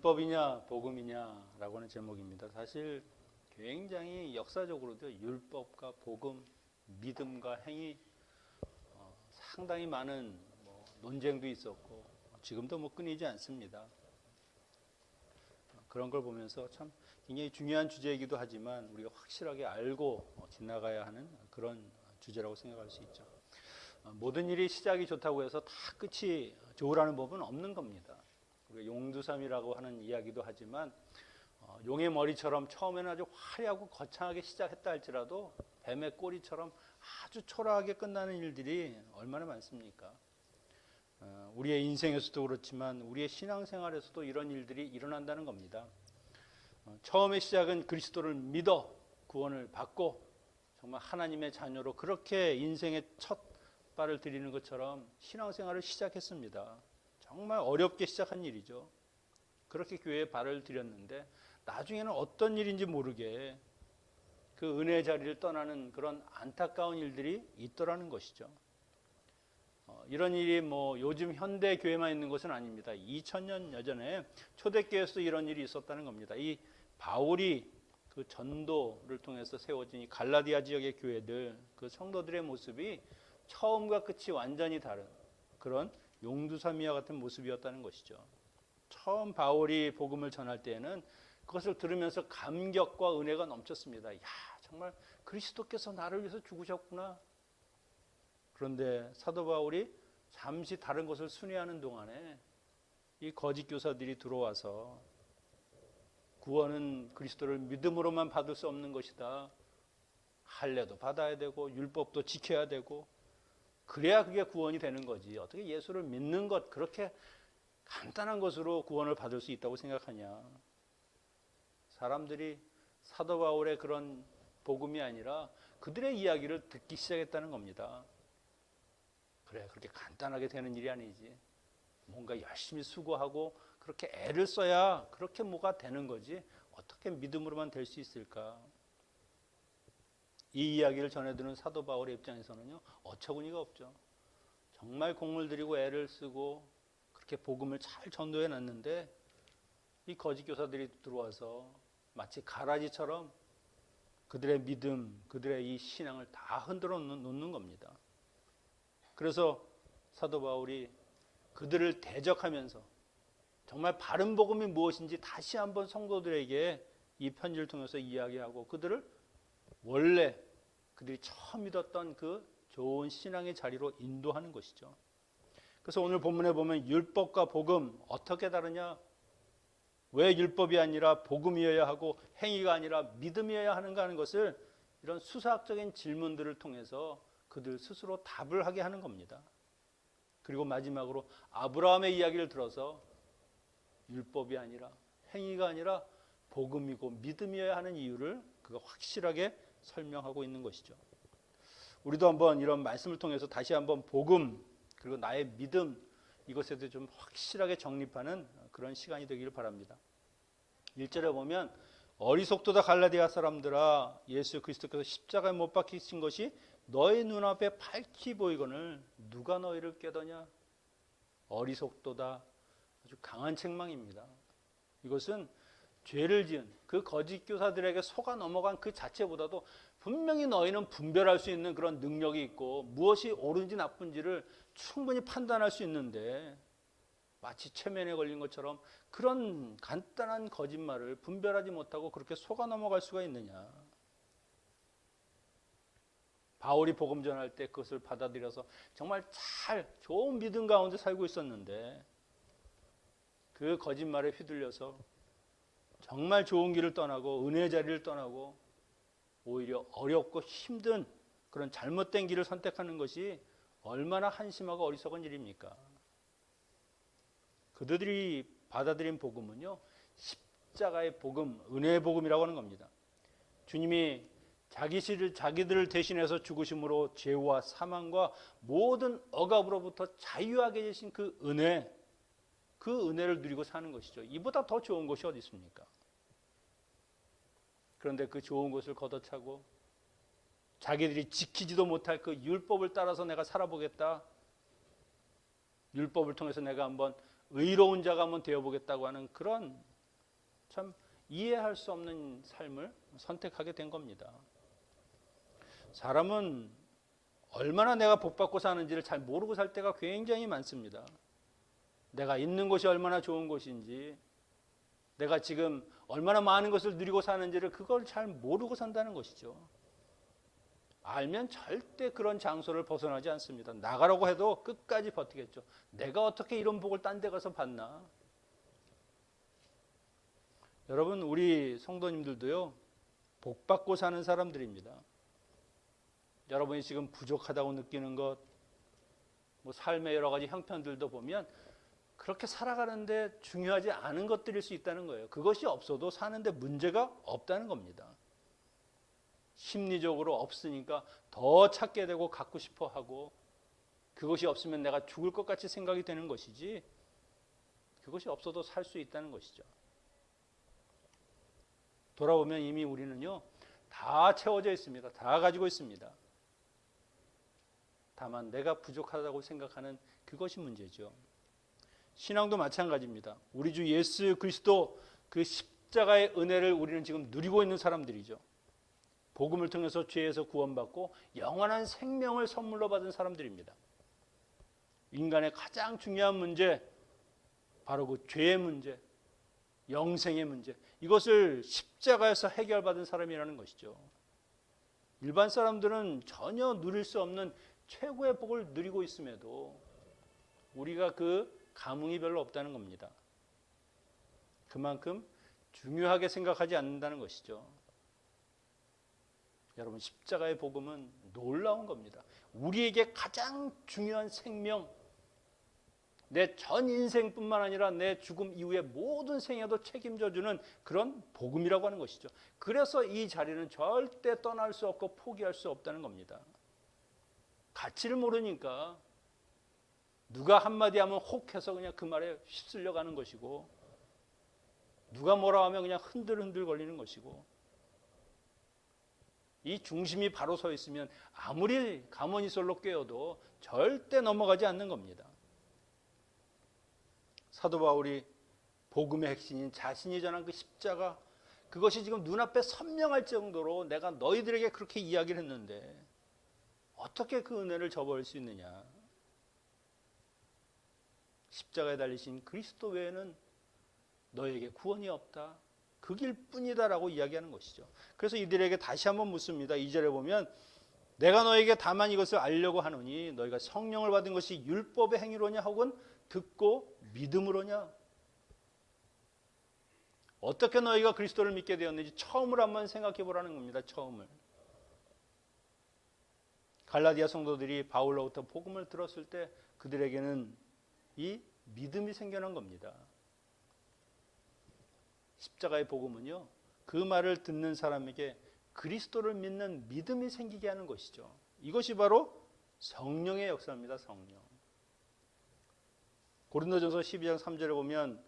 율법이냐 복음이냐라고 하는 제목입니다. 사실 굉장히 역사적으로도 율법과 복음, 믿음과 행위 상당히 많은 논쟁도 있었고 지금도 끊이지 않습니다. 그런 걸 보면서 참 굉장히 중요한 주제이기도 하지만 우리가 확실하게 알고 지나가야 하는 그런 주제라고 생각할 수 있죠. 모든 일이 시작이 좋다고 해서 다 끝이 좋으라는 법은 없는 겁니다. 우리가 용두삼이라고 하는 이야기도 하지만 용의 머리처럼 처음에는 아주 화려하고 거창하게 시작했다 할지라도 뱀의 꼬리처럼 아주 초라하게 끝나는 일들이 얼마나 많습니까? 우리의 인생에서도 그렇지만 우리의 신앙생활에서도 이런 일들이 일어난다는 겁니다. 처음의 시작은 그리스도를 믿어 구원을 받고 정말 하나님의 자녀로 그렇게 인생의 첫 발을 들이는 것처럼 신앙생활을 시작했습니다. 정말 어렵게 시작한 일이죠. 그렇게 교회에 발을 들였는데 나중에는 어떤 일인지 모르게 그 은혜의 자리를 떠나는 그런 안타까운 일들이 있더라는 것이죠. 이런 일이 요즘 현대 교회만 있는 것은 아닙니다. 2000년 여전에 초대교회에서도 이런 일이 있었다는 겁니다. 이 바울이 그 전도를 통해서 세워진 이 갈라디아 지역의 교회들, 그 성도들의 모습이 처음과 끝이 완전히 다른 그런 용두사미와 같은 모습이었다는 것이죠. 처음 바울이 복음을 전할 때에는 그것을 들으면서 감격과 은혜가 넘쳤습니다. 야, 정말 그리스도께서 나를 위해서 죽으셨구나. 그런데 사도 바울이 잠시 다른 것을 순회하는 동안에 이 거짓 교사들이 들어와서 구원은 그리스도를 믿음으로만 받을 수 없는 것이다. 할례도 받아야 되고 율법도 지켜야 되고 그래야 그게 구원이 되는 거지. 어떻게 예수를 믿는 것 그렇게 간단한 것으로 구원을 받을 수 있다고 생각하냐. 사람들이 사도 바울의 그런 복음이 아니라 그들의 이야기를 듣기 시작했다는 겁니다. 그래, 그렇게 간단하게 되는 일이 아니지. 뭔가 열심히 수고하고 그렇게 애를 써야 그렇게 뭐가 되는 거지. 어떻게 믿음으로만 될 수 있을까? 이 이야기를 전해드는 사도 바울의 입장에서는요, 어처구니가 없죠. 정말 공을 들이고 애를 쓰고 그렇게 복음을 잘 전도해 놨는데 이 거짓 교사들이 들어와서 마치 가라지처럼 그들의 믿음, 그들의 이 신앙을 다 흔들어 놓는 겁니다. 그래서 사도 바울이 그들을 대적하면서 정말 바른 복음이 무엇인지 다시 한번 성도들에게 이 편지를 통해서 이야기하고 그들을 원래 그들이 처음 믿었던 그 좋은 신앙의 자리로 인도하는 것이죠. 그래서 오늘 본문에 보면 율법과 복음 어떻게 다르냐? 왜 율법이 아니라 복음이어야 하고 행위가 아니라 믿음이어야 하는가 하는 것을 이런 수사학적인 질문들을 통해서 그들 스스로 답을 하게 하는 겁니다. 그리고 마지막으로 아브라함의 이야기를 들어서 율법이 아니라 행위가 아니라 복음이고 믿음이어야 하는 이유를 그가 확실하게 설명하고 있는 것이죠. 우리도 한번 이런 말씀을 통해서 다시 한번 복음 그리고 나의 믿음 이것에 대해 좀 확실하게 정립하는 그런 시간이 되기를 바랍니다. 1절에 보면 어리석도다 갈라디아 사람들아 예수 그리스도께서 십자가에 못 박히신 것이 너희 눈앞에 밝히 보이거늘 누가 너희를 깨더냐. 어리석도다 아주 강한 책망입니다. 이것은 죄를 지은 그 거짓 교사들에게 속아 넘어간 그 자체보다도 분명히 너희는 분별할 수 있는 그런 능력이 있고 무엇이 옳은지 나쁜지를 충분히 판단할 수 있는데 마치 최면에 걸린 것처럼 그런 간단한 거짓말을 분별하지 못하고 그렇게 속아 넘어갈 수가 있느냐. 바울이 복음 전할 때 그것을 받아들여서 정말 잘 좋은 믿음 가운데 살고 있었는데 그 거짓말에 휘둘려서 정말 좋은 길을 떠나고 은혜의 자리를 떠나고 오히려 어렵고 힘든 그런 잘못된 길을 선택하는 것이 얼마나 한심하고 어리석은 일입니까? 그들이 받아들인 복음은요, 십자가의 복음, 은혜의 복음이라고 하는 겁니다. 주님이 자기들을 대신해서 죽으심으로 죄와 사망과 모든 억압으로부터 자유하게 되신 그 은혜, 그 은혜를 누리고 사는 것이죠. 이보다 더 좋은 것이 어디 있습니까? 그런데 그 좋은 것을 걷어차고 자기들이 지키지도 못할 그 율법을 따라서 내가 살아보겠다. 율법을 통해서 내가 한번 의로운 자가 한번 되어보겠다고 하는 그런 참 이해할 수 없는 삶을 선택하게 된 겁니다. 사람은 얼마나 내가 복받고 사는지를 잘 모르고 살 때가 굉장히 많습니다. 내가 있는 곳이 얼마나 좋은 곳인지, 내가 지금 얼마나 많은 것을 누리고 사는지를 그걸 잘 모르고 산다는 것이죠. 알면 절대 그런 장소를 벗어나지 않습니다. 나가라고 해도 끝까지 버티겠죠. 내가 어떻게 이런 복을 딴 데 가서 받나? 여러분, 우리 성도님들도요, 복받고 사는 사람들입니다. 여러분이 지금 부족하다고 느끼는 것, 뭐 삶의 여러 가지 형편들도 보면 그렇게 살아가는데 중요하지 않은 것들일 수 있다는 거예요. 그것이 없어도 사는데 문제가 없다는 겁니다. 심리적으로 없으니까 더 찾게 되고 갖고 싶어 하고, 그것이 없으면 내가 죽을 것 같이 생각이 되는 것이지, 그것이 없어도 살 수 있다는 것이죠. 돌아보면 이미 우리는요, 다 채워져 있습니다. 다 가지고 있습니다. 다만 내가 부족하다고 생각하는 그것이 문제죠. 신앙도 마찬가지입니다. 우리 주 예수 그리스도 그 십자가의 은혜를 우리는 지금 누리고 있는 사람들이죠. 복음을 통해서 죄에서 구원받고 영원한 생명을 선물로 받은 사람들입니다. 인간의 가장 중요한 문제, 바로 그 죄의 문제, 영생의 문제, 이것을 십자가에서 해결받은 사람이라는 것이죠. 일반 사람들은 전혀 누릴 수 없는 최고의 복을 누리고 있음에도 우리가 그 감흥이 별로 없다는 겁니다. 그만큼 중요하게 생각하지 않는다는 것이죠. 여러분, 십자가의 복음은 놀라운 겁니다. 우리에게 가장 중요한 생명, 내 전 인생뿐만 아니라 내 죽음 이후의 모든 생애도 책임져주는 그런 복음이라고 하는 것이죠. 그래서 이 자리는 절대 떠날 수 없고 포기할 수 없다는 겁니다. 가치를 모르니까 누가 한마디 하면 혹해서 그냥 그 말에 휩쓸려 가는 것이고, 누가 뭐라 하면 그냥 흔들흔들 걸리는 것이고, 이 중심이 바로 서 있으면 아무리 가모니솔로 꿰어도 절대 넘어가지 않는 겁니다. 사도 바울이 복음의 핵심인 자신이 전한 그 십자가, 그것이 지금 눈앞에 선명할 정도로 내가 너희들에게 그렇게 이야기를 했는데 어떻게 그 은혜를 저버릴 수 있느냐. 십자가에 달리신 그리스도 외에는 너에게 구원이 없다. 그 길뿐이다라고 이야기하는 것이죠. 그래서 이들에게 다시 한번 묻습니다. 2절에 보면 내가 너에게 다만 이것을 알려고 하노니 너희가 성령을 받은 것이 율법의 행위로냐 혹은 듣고 믿음으로냐. 어떻게 너희가 그리스도를 믿게 되었는지 처음을 한번 생각해 보라는 겁니다. 처음을. 갈라디아 성도들이 바울로부터 복음을 들었을 때 그들에게는 이 믿음이 생겨난 겁니다. 십자가의 복음은요, 그 말을 듣는 사람에게 그리스도를 믿는 믿음이 생기게 하는 것이죠. 이것이 바로 성령의 역사입니다. 성령. 고린도전서 12장 3절에 보면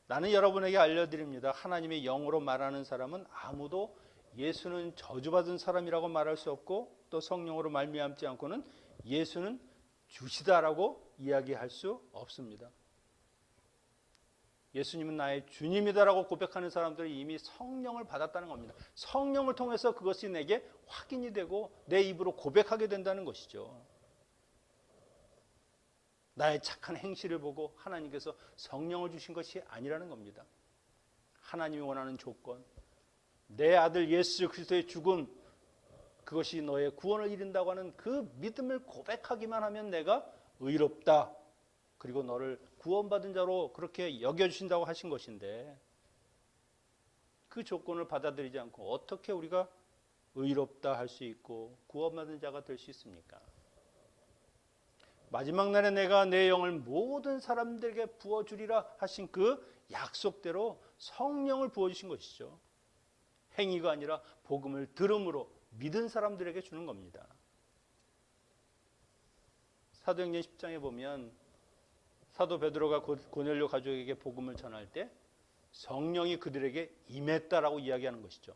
나는 여러분에게 알려드립니다. 하나님의 영으로 말하는 사람은 아무도 예수는 저주받은 사람이라고 말할 수 없고 또 성령으로 말미암지 않고는 예수는 주시다라고 이야기할 수 없습니다. 예수님은 나의 주님이다라고 고백하는 사람들이 이미 성령을 받았다는 겁니다. 성령을 통해서 그것이 내게 확인이 되고 내 입으로 고백하게 된다는 것이죠. 나의 착한 행실을 보고 하나님께서 성령을 주신 것이 아니라는 겁니다. 하나님이 원하는 조건, 내 아들 예수 그리스도의 죽음, 그것이 너의 구원을 이룬다고 하는 그 믿음을 고백하기만 하면 내가 의롭다, 그리고 너를 구원받은 자로 그렇게 여겨주신다고 하신 것인데, 그 조건을 받아들이지 않고 어떻게 우리가 의롭다 할 수 있고 구원받은 자가 될 수 있습니까? 마지막 날에 내가 내 영을 모든 사람들에게 부어주리라 하신 그 약속대로 성령을 부어주신 것이죠. 행위가 아니라 복음을 들음으로 믿은 사람들에게 주는 겁니다. 사도행전 10장에 보면 사도 베드로가 고넬료 가족에게 복음을 전할 때 성령이 그들에게 임했다라고 이야기하는 것이죠.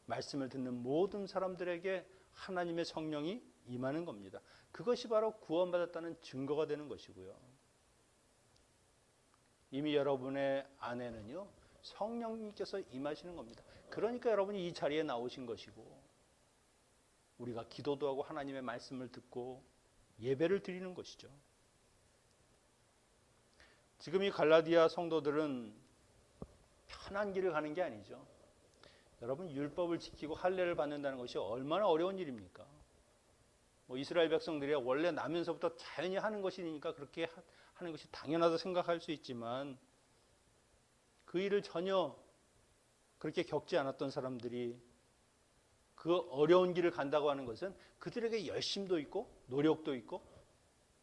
말씀을 듣는 모든 사람들에게 하나님의 성령이 임하는 겁니다. 그것이 바로 구원받았다는 증거가 되는 것이고요. 이미 여러분의 안에는요, 성령님께서 임하시는 겁니다. 그러니까 여러분이 이 자리에 나오신 것이고 우리가 기도도 하고 하나님의 말씀을 듣고 예배를 드리는 것이죠. 지금 이 갈라디아 성도들은 편한 길을 가는 게 아니죠. 여러분, 율법을 지키고 할례를 받는다는 것이 얼마나 어려운 일입니까? 이스라엘 백성들이 원래 나면서부터 자연히 하는 것이니까 그렇게 하는 것이 당연하다 생각할 수 있지만 그 일을 전혀 그렇게 겪지 않았던 사람들이 그 어려운 길을 간다고 하는 것은 그들에게 열심도 있고 노력도 있고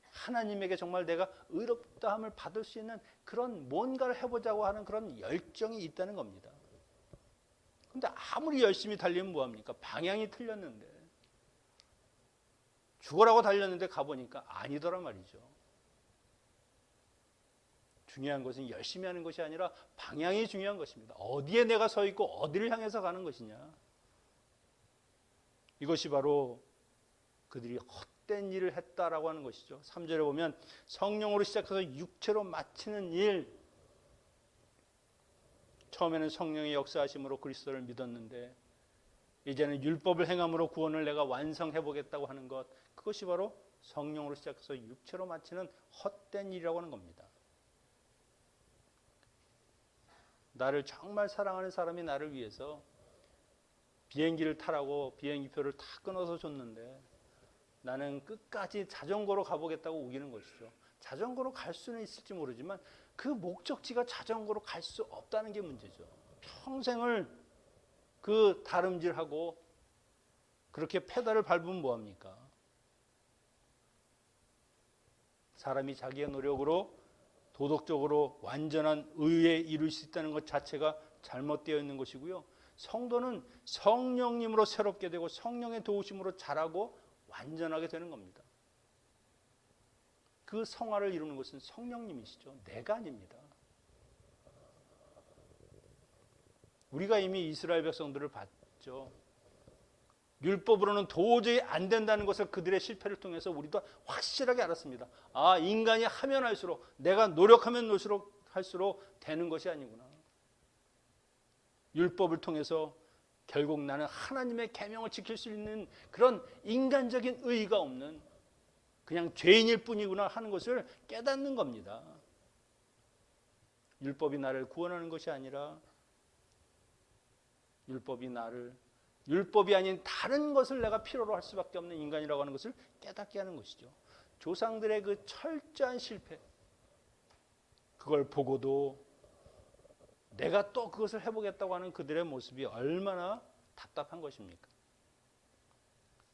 하나님에게 정말 내가 의롭다함을 받을 수 있는 그런 뭔가를 해보자고 하는 그런 열정이 있다는 겁니다. 근데 아무리 열심히 달리면 뭐합니까? 방향이 틀렸는데 죽으라고 달렸는데 가보니까 아니더란 말이죠. 중요한 것은 열심히 하는 것이 아니라 방향이 중요한 것입니다. 어디에 내가 서 있고 어디를 향해서 가는 것이냐. 이것이 바로 그들이 헛된 일을 했다라고 하는 것이죠. 3절에 보면 성령으로 시작해서 육체로 마치는 일. 처음에는 성령의 역사하심으로 그리스도를 믿었는데 이제는 율법을 행함으로 구원을 내가 완성해 보겠다고 하는 것. 그것이 바로 성령으로 시작해서 육체로 마치는 헛된 일이라고 하는 겁니다. 나를 정말 사랑하는 사람이 나를 위해서 비행기를 타라고 비행기표를 다 끊어서 줬는데 나는 끝까지 자전거로 가보겠다고 우기는 것이죠. 자전거로 갈 수는 있을지 모르지만 그 목적지가 자전거로 갈 수 없다는 게 문제죠. 평생을 그 다름질하고 그렇게 페달을 밟으면 뭐합니까? 사람이 자기의 노력으로 도덕적으로 완전한 의에 이룰 수 있다는 것 자체가 잘못되어 있는 것이고요. 성도는 성령님으로 새롭게 되고 성령의 도우심으로 자라고 완전하게 되는 겁니다. 그 성화를 이루는 것은 성령님이시죠. 내가 아닙니다. 우리가 이미 이스라엘 백성들을 봤죠. 율법으로는 도저히 안 된다는 것을 그들의 실패를 통해서 우리도 확실하게 알았습니다. 아, 인간이 하면 할수록 내가 노력하면 할수록 되는 것이 아니구나. 율법을 통해서 결국 나는 하나님의 계명을 지킬 수 있는 그런 인간적인 의의가 없는 그냥 죄인일 뿐이구나 하는 것을 깨닫는 겁니다. 율법이 나를 구원하는 것이 아니라 율법이 아닌 다른 것을 내가 필요로 할 수밖에 없는 인간이라고 하는 것을 깨닫게 하는 것이죠. 조상들의 그 철저한 실패, 그걸 보고도 내가 또 그것을 해보겠다고 하는 그들의 모습이 얼마나 답답한 것입니까?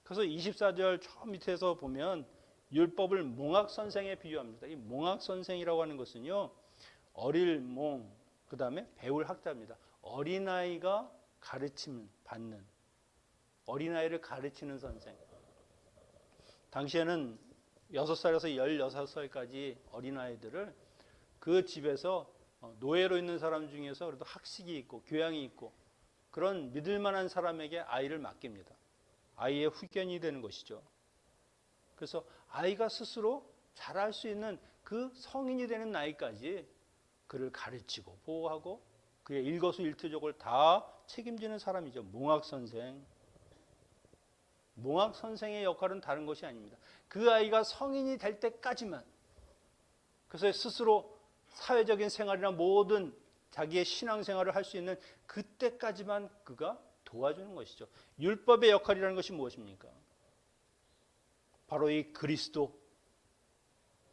그래서 24절 처음 밑에서 보면 율법을 몽학선생에 비유합니다. 이 몽학선생이라고 하는 것은요, 어릴 몽, 그 다음에 배울 학자입니다. 어린아이가 가르침 받는, 어린아이를 가르치는 선생. 당시에는 6살에서 16살까지 어린아이들을 그 집에서 노예로 있는 사람 중에서 그래도 학식이 있고 교양이 있고 그런 믿을 만한 사람에게 아이를 맡깁니다. 아이의 후견이 되는 것이죠. 그래서 아이가 스스로 자랄 수 있는 그 성인이 되는 나이까지 그를 가르치고 보호하고 그의 일거수일투족을 다 책임지는 사람이죠. 몽학선생. 몽학선생의 역할은 다른 것이 아닙니다. 그 아이가 성인이 될 때까지만, 그래서 스스로 사회적인 생활이나 모든 자기의 신앙생활을 할 수 있는 그때까지만 그가 도와주는 것이죠. 율법의 역할이라는 것이 무엇입니까? 바로 이 그리스도,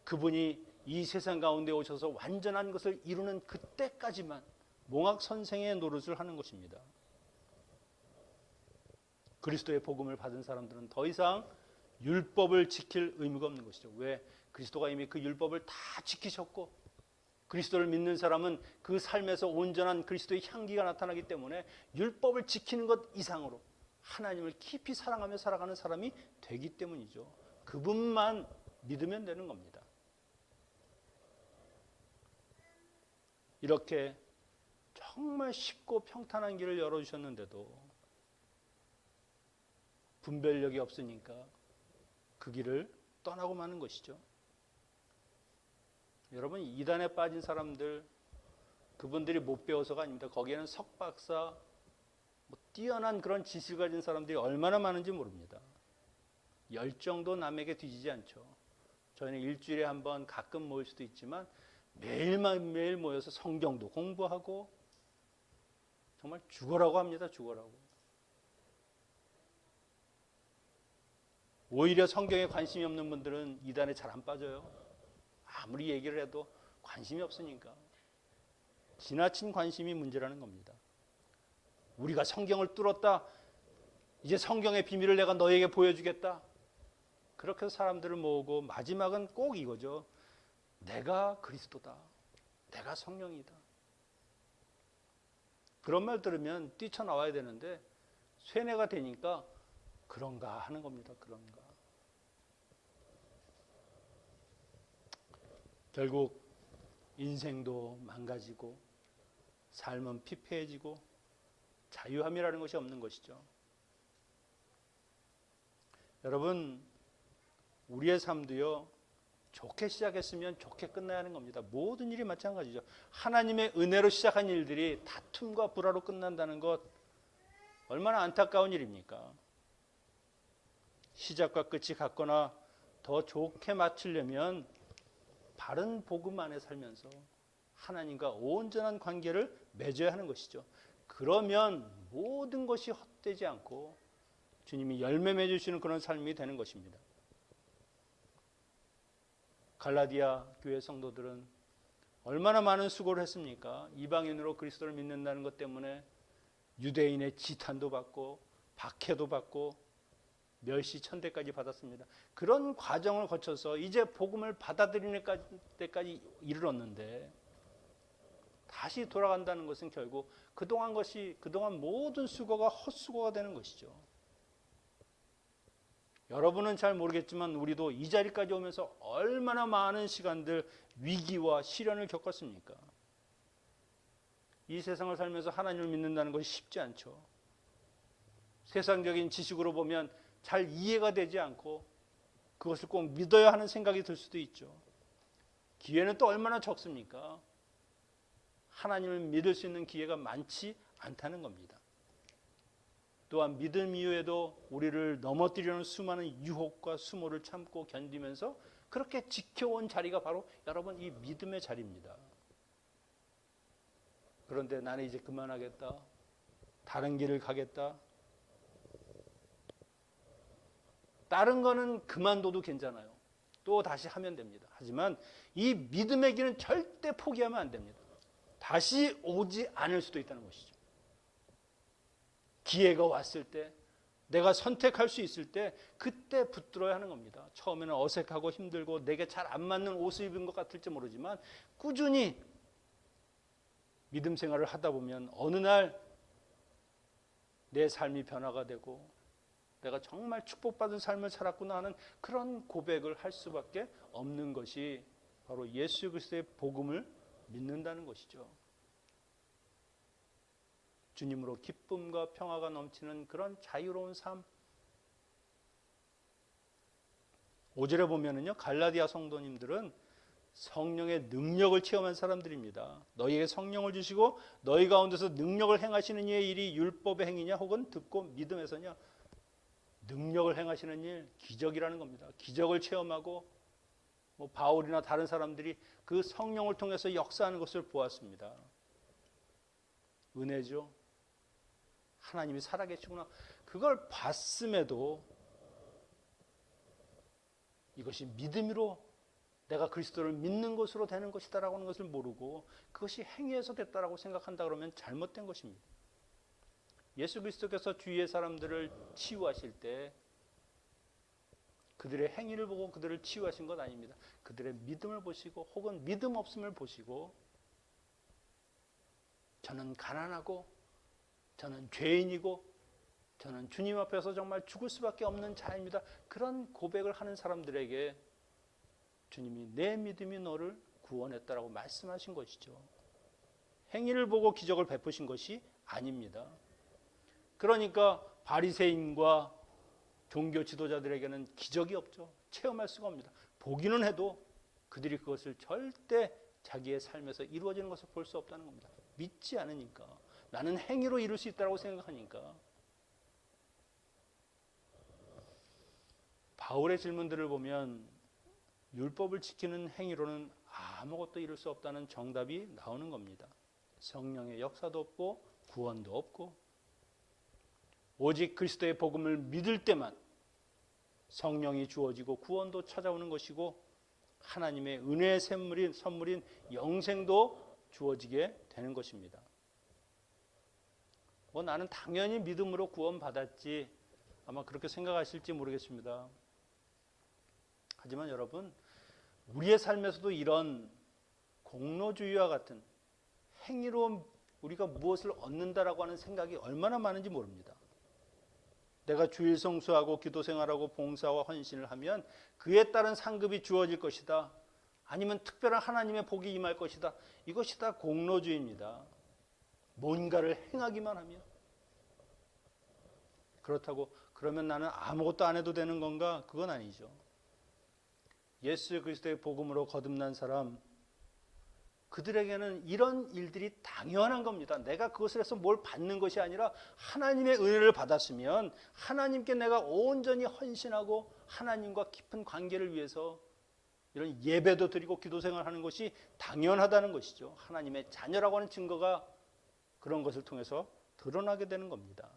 그분이 이 세상 가운데 오셔서 완전한 것을 이루는 그때까지만 몽학선생의 노릇을 하는 것입니다. 그리스도의 복음을 받은 사람들은 더 이상 율법을 지킬 의무가 없는 것이죠. 왜? 그리스도가 이미 그 율법을 다 지키셨고 그리스도를 믿는 사람은 그 삶에서 온전한 그리스도의 향기가 나타나기 때문에 율법을 지키는 것 이상으로 하나님을 깊이 사랑하며 살아가는 사람이 되기 때문이죠. 그분만 믿으면 되는 겁니다. 이렇게 정말 쉽고 평탄한 길을 열어주셨는데도 분별력이 없으니까 그 길을 떠나고 마는 것이죠. 여러분, 이단에 빠진 사람들 그분들이 못 배워서가 아닙니다. 거기에는 석박사, 뛰어난 그런 지식을 가진 사람들이 얼마나 많은지 모릅니다. 열정도 남에게 뒤지지 않죠. 저희는 일주일에 한 번 가끔 모일 수도 있지만 매일매일 모여서 성경도 공부하고 정말 죽어라고 합니다. 죽어라고. 오히려 성경에 관심이 없는 분들은 이단에 잘 안 빠져요. 아무리 얘기를 해도 관심이 없으니까. 지나친 관심이 문제라는 겁니다. 우리가 성경을 뚫었다. 이제 성경의 비밀을 내가 너에게 보여주겠다. 그렇게 해서 사람들을 모으고 마지막은 꼭 이거죠. 내가 그리스도다. 내가 성령이다. 그런 말 들으면 뛰쳐나와야 되는데 쇠뇌가 되니까 그런가 하는 겁니다. 그런가. 결국 인생도 망가지고 삶은 피폐해지고 자유함이라는 것이 없는 것이죠. 여러분, 우리의 삶도요, 좋게 시작했으면 좋게 끝나야 하는 겁니다. 모든 일이 마찬가지죠. 하나님의 은혜로 시작한 일들이 다툼과 불화로 끝난다는 것 얼마나 안타까운 일입니까? 시작과 끝이 같거나 더 좋게 마치려면 바른 복음 안에 살면서 하나님과 온전한 관계를 맺어야 하는 것이죠. 그러면 모든 것이 헛되지 않고 주님이 열매 맺으시는 그런 삶이 되는 것입니다. 갈라디아 교회 성도들은 얼마나 많은 수고를 했습니까? 이방인으로 그리스도를 믿는다는 것 때문에 유대인의 지탄도 받고 박해도 받고 멸시천대까지 받았습니다. 그런 과정을 거쳐서 이제 복음을 받아들이는 때까지 이르렀는데 다시 돌아간다는 것은 결국 그동안 모든 수고가 헛수고가 되는 것이죠. 여러분은 잘 모르겠지만 우리도 이 자리까지 오면서 얼마나 많은 시간들 위기와 시련을 겪었습니까? 이 세상을 살면서 하나님을 믿는다는 것이 쉽지 않죠. 세상적인 지식으로 보면 잘 이해가 되지 않고 그것을 꼭 믿어야 하는 생각이 들 수도 있죠. 기회는 또 얼마나 적습니까? 하나님을 믿을 수 있는 기회가 많지 않다는 겁니다. 또한 믿음 이후에도 우리를 넘어뜨리는 수많은 유혹과 수모를 참고 견디면서 그렇게 지켜온 자리가 바로 여러분 이 믿음의 자리입니다. 그런데 나는 이제 그만하겠다. 다른 길을 가겠다. 다른 거는 그만둬도 괜찮아요. 또 다시 하면 됩니다. 하지만 이 믿음의 길은 절대 포기하면 안 됩니다. 다시 오지 않을 수도 있다는 것이죠. 기회가 왔을 때 내가 선택할 수 있을 때 그때 붙들어야 하는 겁니다. 처음에는 어색하고 힘들고 내게 잘 안 맞는 옷을 입은 것 같을지 모르지만 꾸준히 믿음 생활을 하다 보면 어느 날 내 삶이 변화가 되고 내가 정말 축복받은 삶을 살았구나 하는 그런 고백을 할 수밖에 없는 것이 바로 예수 그리스도의 복음을 믿는다는 것이죠. 주님으로 기쁨과 평화가 넘치는 그런 자유로운 삶. 5절에 보면은요, 갈라디아 성도님들은 성령의 능력을 체험한 사람들입니다. 너희에게 성령을 주시고 너희 가운데서 능력을 행하시는 이의 일이 율법의 행위냐 혹은 듣고 믿음에서냐. 능력을 행하시는 일, 기적이라는 겁니다. 기적을 체험하고 바울이나 다른 사람들이 그 성령을 통해서 역사하는 것을 보았습니다. 은혜죠. 하나님이 살아계시구나. 그걸 봤음에도 이것이 믿음으로 내가 그리스도를 믿는 것으로 되는 것이다라고 하는 것을 모르고 그것이 행위에서 됐다라고 생각한다 그러면 잘못된 것입니다. 예수 그리스도께서 주위의 사람들을 치유하실 때 그들의 행위를 보고 그들을 치유하신 것 아닙니다. 그들의 믿음을 보시고 혹은 믿음 없음을 보시고 저는 가난하고 저는 죄인이고 저는 주님 앞에서 정말 죽을 수밖에 없는 자입니다. 그런 고백을 하는 사람들에게 주님이 내 믿음이 너를 구원했다라고 말씀하신 것이죠. 행위를 보고 기적을 베푸신 것이 아닙니다. 그러니까 바리새인과 종교 지도자들에게는 기적이 없죠. 체험할 수가 없습니다. 보기는 해도 그들이 그것을 절대 자기의 삶에서 이루어지는 것을 볼 수 없다는 겁니다. 믿지 않으니까. 나는 행위로 이룰 수 있다고 생각하니까. 바울의 질문들을 보면 율법을 지키는 행위로는 아무것도 이룰 수 없다는 정답이 나오는 겁니다. 성령의 역사도 없고 구원도 없고 오직 그리스도의 복음을 믿을 때만 성령이 주어지고 구원도 찾아오는 것이고 하나님의 은혜의 선물인 영생도 주어지게 되는 것입니다. 나는 당연히 믿음으로 구원받았지 아마 그렇게 생각하실지 모르겠습니다. 하지만 여러분, 우리의 삶에서도 이런 공로주의와 같은 행위로 우리가 무엇을 얻는다라고 하는 생각이 얼마나 많은지 모릅니다. 내가 주일 성수하고 기도 생활하고 봉사와 헌신을 하면 그에 따른 상급이 주어질 것이다. 아니면 특별한 하나님의 복이 임할 것이다. 이것이 다 공로주의입니다. 뭔가를 행하기만 하면. 그렇다고 그러면 나는 아무것도 안 해도 되는 건가? 그건 아니죠. 예수 그리스도의 복음으로 거듭난 사람, 그들에게는 이런 일들이 당연한 겁니다. 내가 그것을 해서 뭘 받는 것이 아니라 하나님의 은혜를 받았으면 하나님께 내가 온전히 헌신하고 하나님과 깊은 관계를 위해서 이런 예배도 드리고 기도 생활하는 것이 당연하다는 것이죠. 하나님의 자녀라고 하는 증거가 그런 것을 통해서 드러나게 되는 겁니다.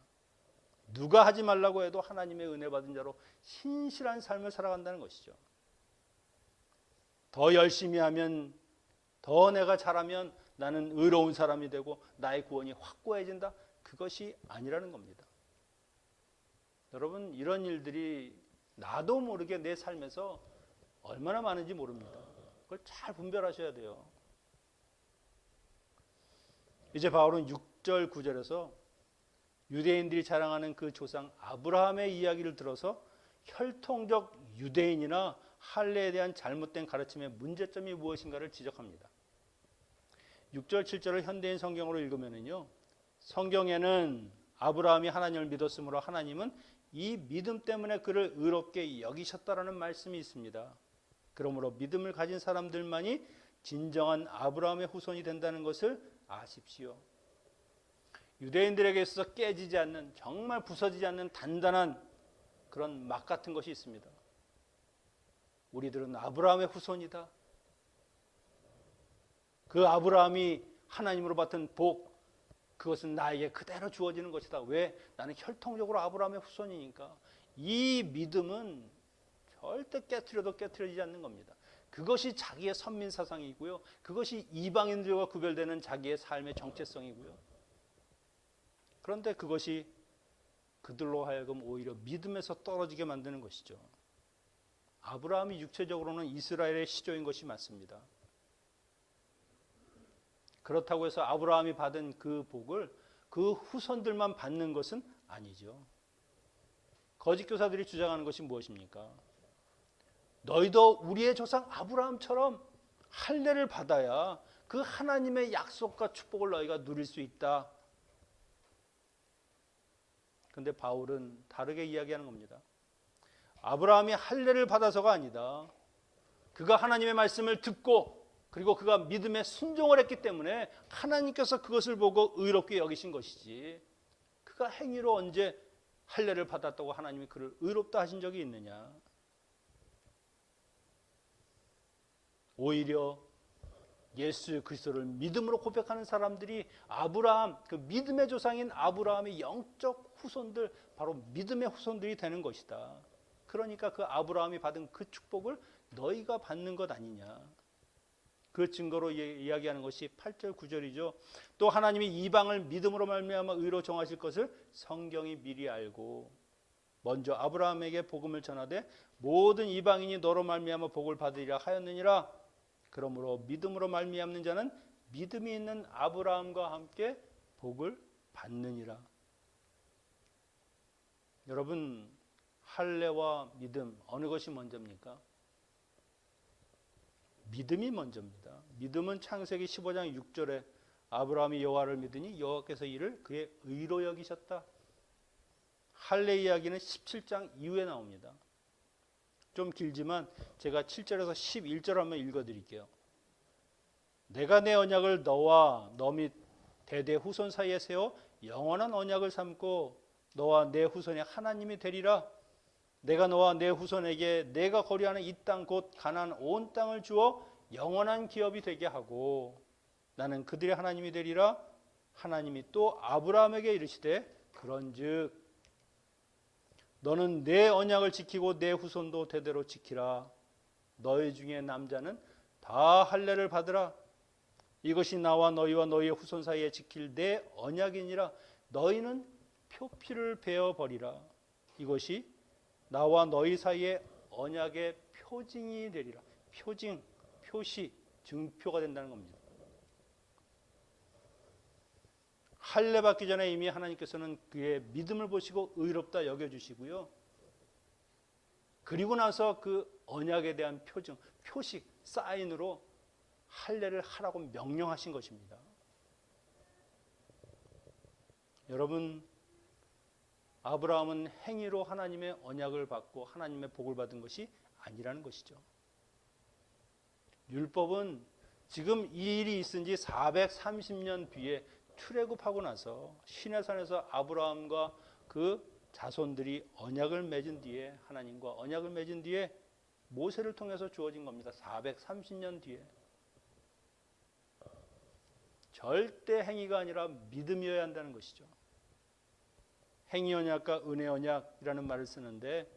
누가 하지 말라고 해도 하나님의 은혜 받은 자로 신실한 삶을 살아간다는 것이죠. 더 열심히 하면, 더 내가 잘하면 나는 의로운 사람이 되고 나의 구원이 확고해진다. 그것이 아니라는 겁니다. 여러분, 이런 일들이 나도 모르게 내 삶에서 얼마나 많은지 모릅니다. 그걸 잘 분별하셔야 돼요. 이제 바울은 6절 9절에서 유대인들이 자랑하는 그 조상 아브라함의 이야기를 들어서 혈통적 유대인이나 할례에 대한 잘못된 가르침의 문제점이 무엇인가를 지적합니다. 6절 7절을 현대인 성경으로 읽으면요, 성경에는 아브라함이 하나님을 믿었으므로 하나님은 이 믿음 때문에 그를 의롭게 여기셨다라는 말씀이 있습니다. 그러므로 믿음을 가진 사람들만이 진정한 아브라함의 후손이 된다는 것을 아십시오. 유대인들에게 있어서 깨지지 않는, 정말 부서지지 않는 단단한 그런 막 같은 것이 있습니다. 우리들은 아브라함의 후손이다. 그 아브라함이 하나님으로 받은 복, 그것은 나에게 그대로 주어지는 것이다. 왜? 나는 혈통적으로 아브라함의 후손이니까. 이 믿음은 절대 깨트려도 깨트려지지 않는 겁니다. 그것이 자기의 선민 사상이고요. 그것이 이방인들과 구별되는 자기의 삶의 정체성이고요. 그런데 그것이 그들로 하여금 오히려 믿음에서 떨어지게 만드는 것이죠. 아브라함이 육체적으로는 이스라엘의 시조인 것이 맞습니다. 그렇다고 해서 아브라함이 받은 그 복을 그 후손들만 받는 것은 아니죠. 거짓 교사들이 주장하는 것이 무엇입니까? 너희도 우리의 조상 아브라함처럼 할례를 받아야 그 하나님의 약속과 축복을 너희가 누릴 수 있다. 그런데 바울은 다르게 이야기하는 겁니다. 아브라함이 할례를 받아서가 아니다. 그가 하나님의 말씀을 듣고 그리고 그가 믿음에 순종을 했기 때문에 하나님께서 그것을 보고 의롭게 여기신 것이지, 그가 행위로 언제 할례를 받았다고 하나님이 그를 의롭다 하신 적이 있느냐. 오히려 예수 그리스도를 믿음으로 고백하는 사람들이 아브라함, 그 믿음의 조상인 아브라함의 영적 후손들, 바로 믿음의 후손들이 되는 것이다. 그러니까 그 아브라함이 받은 그 축복을 너희가 받는 것 아니냐. 그 증거로 이야기하는 것이 8절 9절이죠. 또 하나님이 이방을 믿음으로 말미암아 의로 정하실 것을 성경이 미리 알고 먼저 아브라함에게 복음을 전하되 모든 이방인이 너로 말미암아 복을 받으리라 하였느니라. 그러므로 믿음으로 말미암는 자는 믿음이 있는 아브라함과 함께 복을 받느니라. 여러분, 할례와 믿음 어느 것이 먼저입니까? 믿음이 먼저입니다. 믿음은 창세기 15장 6절에 아브라함이 여호와를 믿으니 여호와께서 이를 그의 의로 여기셨다. 할례 이야기는 17장 이후에 나옵니다. 좀 길지만 제가 7절에서 11절 한번 읽어드릴게요. 내가 내 언약을 너와 너 및 대대 후손 사이에 세워 영원한 언약을 삼고 너와 내 후손의 하나님이 되리라. 내가 너와 내 후손에게 내가 거류하는 이 땅 곧 가나안 온 땅을 주어 영원한 기업이 되게 하고 나는 그들의 하나님이 되리라. 하나님이 또 아브라함에게 이르시되 그런즉 너는 내 언약을 지키고 내 후손도 대대로 지키라. 너희 중에 남자는 다 할례를 받으라. 이것이 나와 너희와 너희의 후손 사이에 지킬 내 언약이니라. 너희는 표피를 베어 버리라. 이것이 나와 너희 사이에 언약의 표징이 되리라. 표징, 표시, 증표가 된다는 겁니다. 할례 받기 전에 이미 하나님께서는 그의 믿음을 보시고 의롭다 여겨주시고요. 그리고 나서 그 언약에 대한 표징, 표식, 사인으로 할례를 하라고 명령하신 것입니다. 여러분, 아브라함은 행위로 하나님의 언약을 받고 하나님의 복을 받은 것이 아니라는 것이죠. 율법은 지금 이 일이 있은 지 430년 뒤에 출애굽하고 나서 시내산에서 아브라함과 그 자손들이 언약을 맺은 뒤에 하나님과 언약을 맺은 뒤에 모세를 통해서 주어진 겁니다. 430년 뒤에. 절대 행위가 아니라 믿음이어야 한다는 것이죠. 행위 언약과 은혜 언약이라는 말을 쓰는데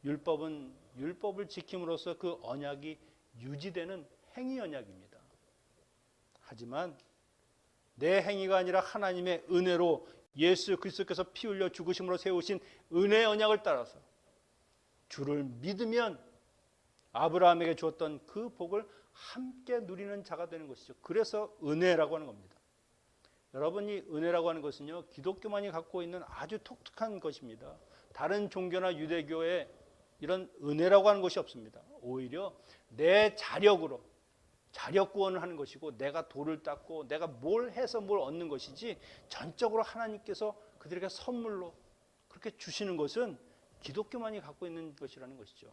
율법은 율법을 지킴으로써 그 언약이 유지되는 행위 언약입니다. 하지만 내 행위가 아니라 하나님의 은혜로 예수 그리스도께서 피 흘려 죽으심으로 세우신 은혜 언약을 따라서 주를 믿으면 아브라함에게 주었던 그 복을 함께 누리는 자가 되는 것이죠. 그래서 은혜라고 하는 겁니다. 여러분이 은혜라고 하는 것은요, 기독교만이 갖고 있는 아주 독특한 것입니다. 다른 종교나 유대교에 이런 은혜라고 하는 것이 없습니다. 오히려 내 자력으로 자력 구원을 하는 것이고 내가 돌을 닦고 내가 뭘 해서 뭘 얻는 것이지 전적으로 하나님께서 그들에게 선물로 그렇게 주시는 것은 기독교만이 갖고 있는 것이라는 것이죠.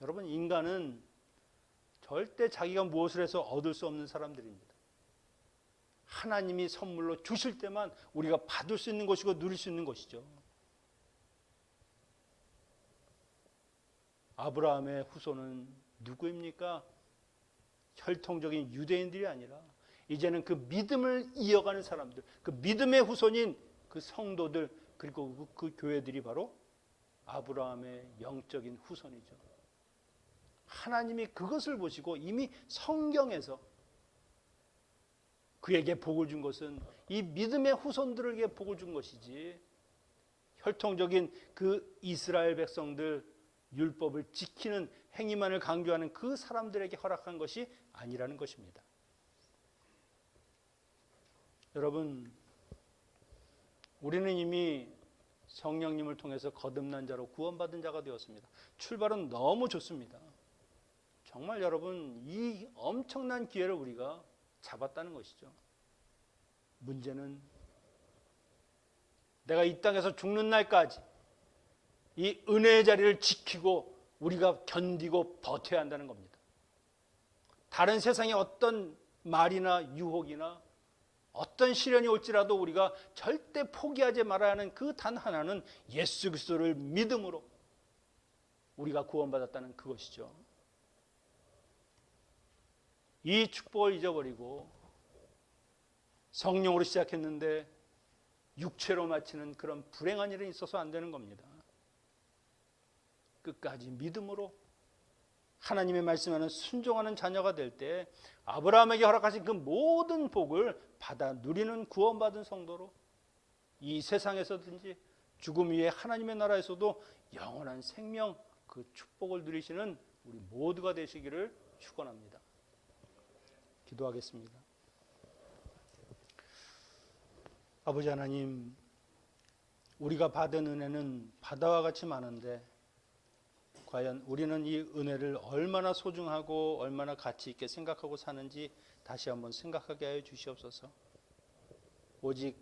여러분, 인간은 절대 자기가 무엇을 해서 얻을 수 없는 사람들입니다. 하나님이 선물로 주실 때만 우리가 받을 수 있는 것이고 누릴 수 있는 것이죠. 아브라함의 후손은 누구입니까? 혈통적인 유대인들이 아니라 이제는 그 믿음을 이어가는 사람들, 그 믿음의 후손인 그 성도들, 그리고 그 교회들이 바로 아브라함의 영적인 후손이죠. 하나님이 그것을 보시고 이미 성경에서 그에게 복을 준 것은 이 믿음의 후손들에게 복을 준 것이지 혈통적인 그 이스라엘 백성들, 율법을 지키는 행위만을 강조하는 그 사람들에게 허락한 것이 아니라는 것입니다. 여러분, 우리는 이미 성령님을 통해서 거듭난 자로 구원받은 자가 되었습니다. 출발은 너무 좋습니다. 정말 여러분, 이 엄청난 기회를 우리가 잡았다는 것이죠. 문제는 내가 이 땅에서 죽는 날까지 이 은혜의 자리를 지키고 우리가 견디고 버텨야 한다는 겁니다. 다른 세상의 어떤 말이나 유혹이나 어떤 시련이 올지라도 우리가 절대 포기하지 말아야 하는 그 단 하나는 예수 그리스도를 믿음으로 우리가 구원받았다는 그것이죠. 이 축복을 잊어버리고 성령으로 시작했는데 육체로 마치는 그런 불행한 일은 있어서 안 되는 겁니다. 끝까지 믿음으로 하나님의 말씀에는 순종하는 자녀가 될 때 아브라함에게 허락하신 그 모든 복을 받아 누리는 구원받은 성도로 이 세상에서든지 죽음 위에 하나님의 나라에서도 영원한 생명, 그 축복을 누리시는 우리 모두가 되시기를 축원합니다. 기도하겠습니다. 아버지 하나님, 우리가 받은 은혜는 바다와 같이 많은데 과연 우리는 이 은혜를 얼마나 소중하고 얼마나 가치 있게 생각하고 사는지 다시 한번 생각하게 하여 주시옵소서. 오직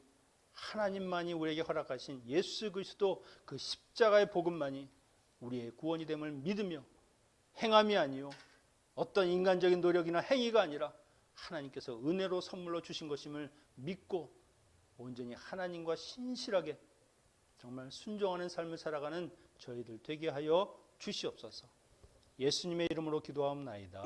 하나님만이 우리에게 허락하신 예수 그리스도 그 십자가의 복음만이 우리의 구원이 됨을 믿으며 행함이 아니요 어떤 인간적인 노력이나 행위가 아니라 하나님께서 은혜로 선물로 주신 것임을 믿고 온전히 하나님과 신실하게 정말 순종하는 삶을 살아가는 저희들 되게 하여 주시옵소서. 예수님의 이름으로 기도하옵나이다.